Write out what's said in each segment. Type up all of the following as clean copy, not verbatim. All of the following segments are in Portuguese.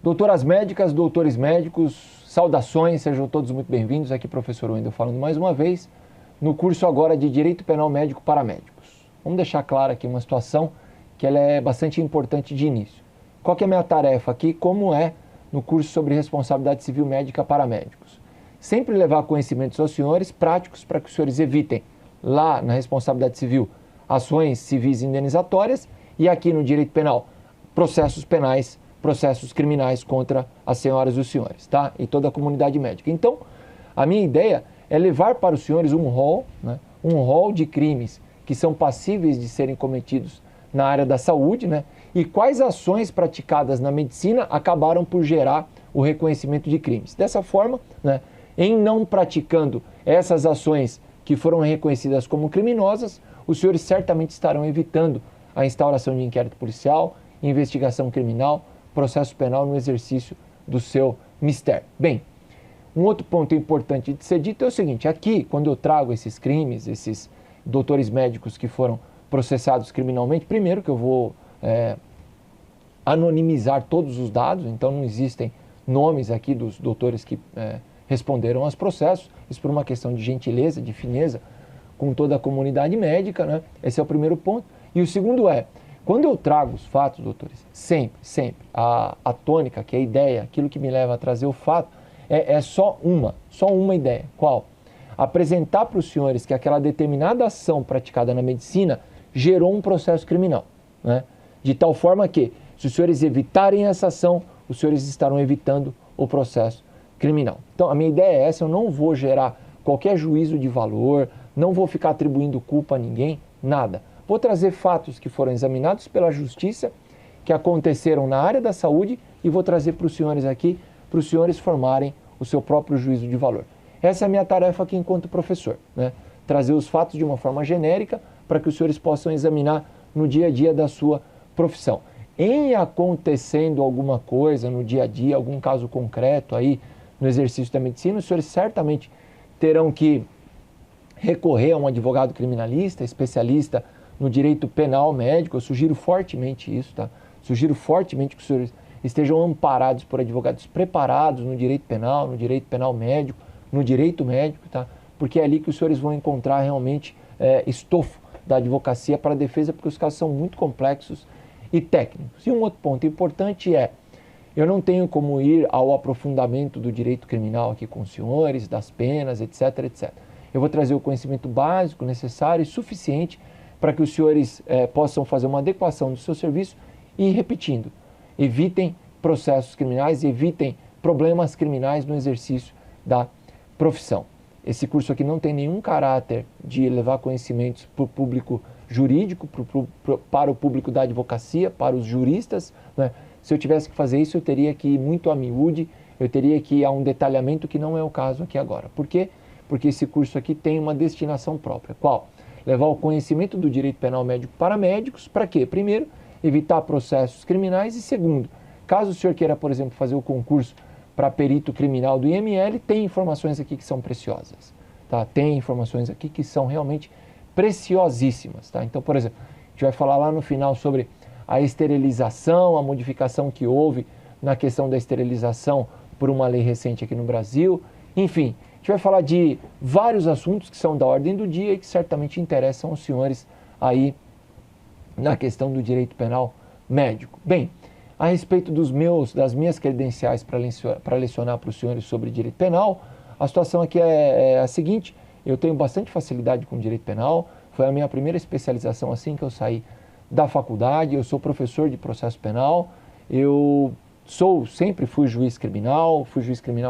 Doutoras médicas, doutores médicos, saudações, sejam todos muito bem-vindos. Aqui professor Wendel falando mais uma vez no curso agora de Direito Penal Médico para Médicos. Vamos deixar claro aqui uma situação que ela é bastante importante de início. Qual que é a minha tarefa aqui, como é no curso sobre responsabilidade civil médica para médicos? Sempre levar conhecimentos aos senhores práticos para que os senhores evitem lá na responsabilidade civil ações civis indenizatórias e aqui no direito penal processos penais, processos criminais contra as senhoras e os senhores, tá? E toda a comunidade médica. Então, a minha ideia é levar para os senhores um rol de crimes que são passíveis de serem cometidos na área da saúde, né? E quais ações praticadas na medicina acabaram por gerar o reconhecimento de crimes. Dessa forma, né, em não praticando essas ações que foram reconhecidas como criminosas, os senhores certamente estarão evitando a instauração de inquérito policial, investigação criminal, processo penal no exercício do seu mistério. Bem, um outro ponto importante de ser dito é o seguinte: aqui, quando eu trago esses crimes, esses doutores médicos que foram processados criminalmente, primeiro que eu vou anonimizar todos os dados, então não existem nomes aqui dos doutores que responderam aos processos, isso por uma questão de gentileza, de fineza com toda a comunidade médica, né? Esse é o primeiro ponto. E o segundo é, quando eu trago os fatos, doutores, sempre, a tônica, que é a ideia, aquilo que me leva a trazer o fato, é só uma ideia. Qual? Apresentar para os senhores que aquela determinada ação praticada na medicina gerou um processo criminal, né? De tal forma que, se os senhores evitarem essa ação, os senhores estarão evitando o processo criminal. Então, a minha ideia é essa, eu não vou gerar qualquer juízo de valor, não vou ficar atribuindo culpa a ninguém, nada. Vou trazer fatos que foram examinados pela justiça, que aconteceram na área da saúde, e vou trazer para os senhores aqui, para os senhores formarem o seu próprio juízo de valor. Essa é a minha tarefa aqui enquanto professor, né? Trazer os fatos de uma forma genérica para que os senhores possam examinar no dia a dia da sua profissão. Em acontecendo alguma coisa no dia a dia, algum caso concreto aí no exercício da medicina, os senhores certamente terão que recorrer a um advogado criminalista, especialista no direito penal médico. Eu sugiro fortemente isso, tá? Sugiro fortemente que os senhores estejam amparados por advogados preparados no direito penal médico, no direito médico, tá? Porque é ali que os senhores vão encontrar realmente estofo da advocacia para a defesa, porque os casos são muito complexos e técnicos. E um outro ponto importante é, eu não tenho como ir ao aprofundamento do direito criminal aqui com os senhores, das penas, etc, etc. Eu vou trazer o conhecimento básico, necessário e suficiente para que os senhores possam fazer uma adequação do seu serviço e, repetindo, evitem processos criminais, evitem problemas criminais no exercício da profissão. Esse curso aqui não tem nenhum caráter de levar conhecimentos para o público jurídico, para o público da advocacia, para os juristas, né? Se eu tivesse que fazer isso, eu teria que ir muito a miúde, eu teria que ir a um detalhamento que não é o caso aqui agora. Por quê? Porque esse curso aqui tem uma destinação própria. Qual? Levar o conhecimento do direito penal médico para médicos. Para quê? Primeiro, evitar processos criminais. E segundo, caso o senhor queira, por exemplo, fazer o concurso para perito criminal do IML, tem informações aqui que são preciosas, tá? Tem informações aqui que são realmente preciosíssimas, tá? Então, por exemplo, a gente vai falar lá no final sobre a esterilização, a modificação que houve na questão da esterilização por uma lei recente aqui no Brasil. Enfim, a gente vai falar de vários assuntos que são da ordem do dia e que certamente interessam aos senhores aí na questão do direito penal médico. Bem, a respeito das minhas credenciais para lecionar para os senhores sobre direito penal, a situação aqui é a seguinte: eu tenho bastante facilidade com direito penal, foi a minha primeira especialização assim que eu saí da faculdade, eu sou professor de processo penal, eu sempre fui juiz criminal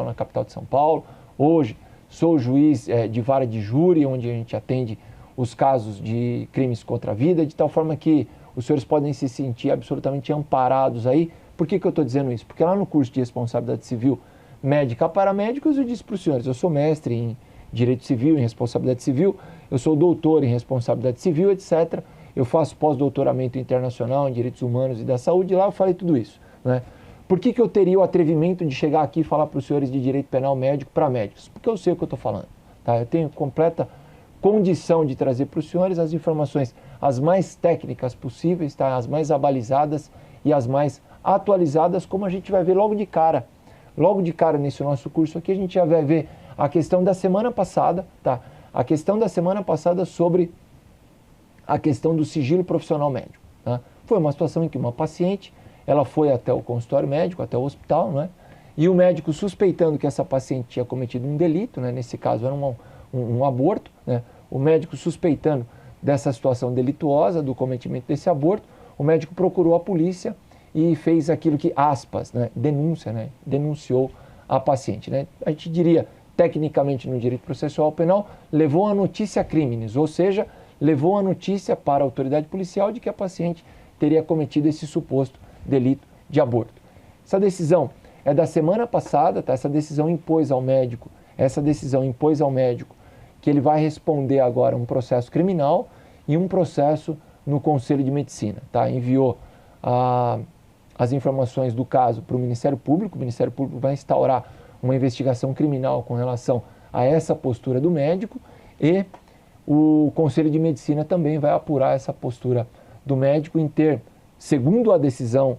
na capital de São Paulo, hoje sou juiz de vara de júri, onde a gente atende os casos de crimes contra a vida, de tal forma que os senhores podem se sentir absolutamente amparados aí. Por que eu estou dizendo isso? Porque lá no curso de responsabilidade civil médica para médicos, eu disse para os senhores, eu sou mestre em direito civil, em responsabilidade civil, eu sou doutor em responsabilidade civil, etc., eu faço pós-doutoramento internacional em direitos humanos e da saúde, lá eu falei tudo isso, né? Por que eu teria o atrevimento de chegar aqui e falar para os senhores de direito penal médico para médicos? Porque eu sei o que eu estou falando, tá? Eu tenho completa condição de trazer para os senhores as informações as mais técnicas possíveis, tá? As mais abalizadas e as mais atualizadas, como a gente vai ver logo de cara. Logo de cara nesse nosso curso aqui, a gente já vai ver a questão da semana passada, tá? A questão da semana passada sobre a questão do sigilo profissional médico. Tá? Foi uma situação em que uma paciente, ela foi até o consultório médico, até o hospital, né? E o médico, suspeitando que essa paciente tinha cometido um delito, né? Nesse caso era um aborto, né? O médico suspeitando dessa situação delituosa, do cometimento desse aborto, o médico procurou a polícia e fez aquilo que, aspas, né? Denúncia, né? Denunciou a paciente, né? A gente diria, tecnicamente no direito processual penal, levou a notícia crimes, ou seja, levou a notícia para a autoridade policial de que a paciente teria cometido esse suposto delito de aborto. Essa decisão é da semana passada, tá? Essa decisão impôs ao médico que ele vai responder agora um processo criminal e um processo no Conselho de Medicina, tá? Enviou as informações do caso para o Ministério Público. O Ministério Público vai instaurar uma investigação criminal com relação a essa postura do médico e o Conselho de Medicina também vai apurar essa postura do médico em ter, segundo a decisão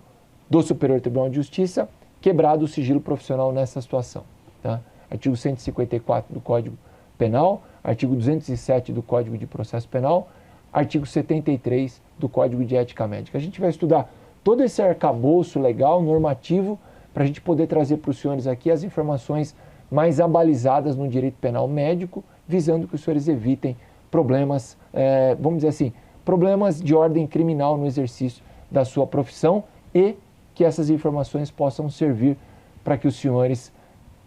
do Superior Tribunal de Justiça, quebrado o sigilo profissional nessa situação. Tá? Artigo 154 do Código Penal, artigo 207 do Código de Processo Penal, artigo 73 do Código de Ética Médica. A gente vai estudar todo esse arcabouço legal, normativo, para a gente poder trazer para os senhores aqui as informações mais abalizadas no direito penal médico, visando que os senhores evitem problemas, vamos dizer assim, problemas de ordem criminal no exercício da sua profissão e que essas informações possam servir para que os senhores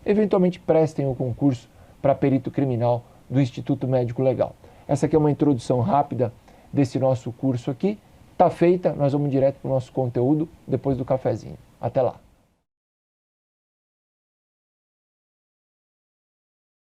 eventualmente prestem o concurso para perito criminal do Instituto Médico Legal. Essa aqui é uma introdução rápida desse nosso curso aqui. Está feita, nós vamos direto para o nosso conteúdo depois do cafezinho. Até lá!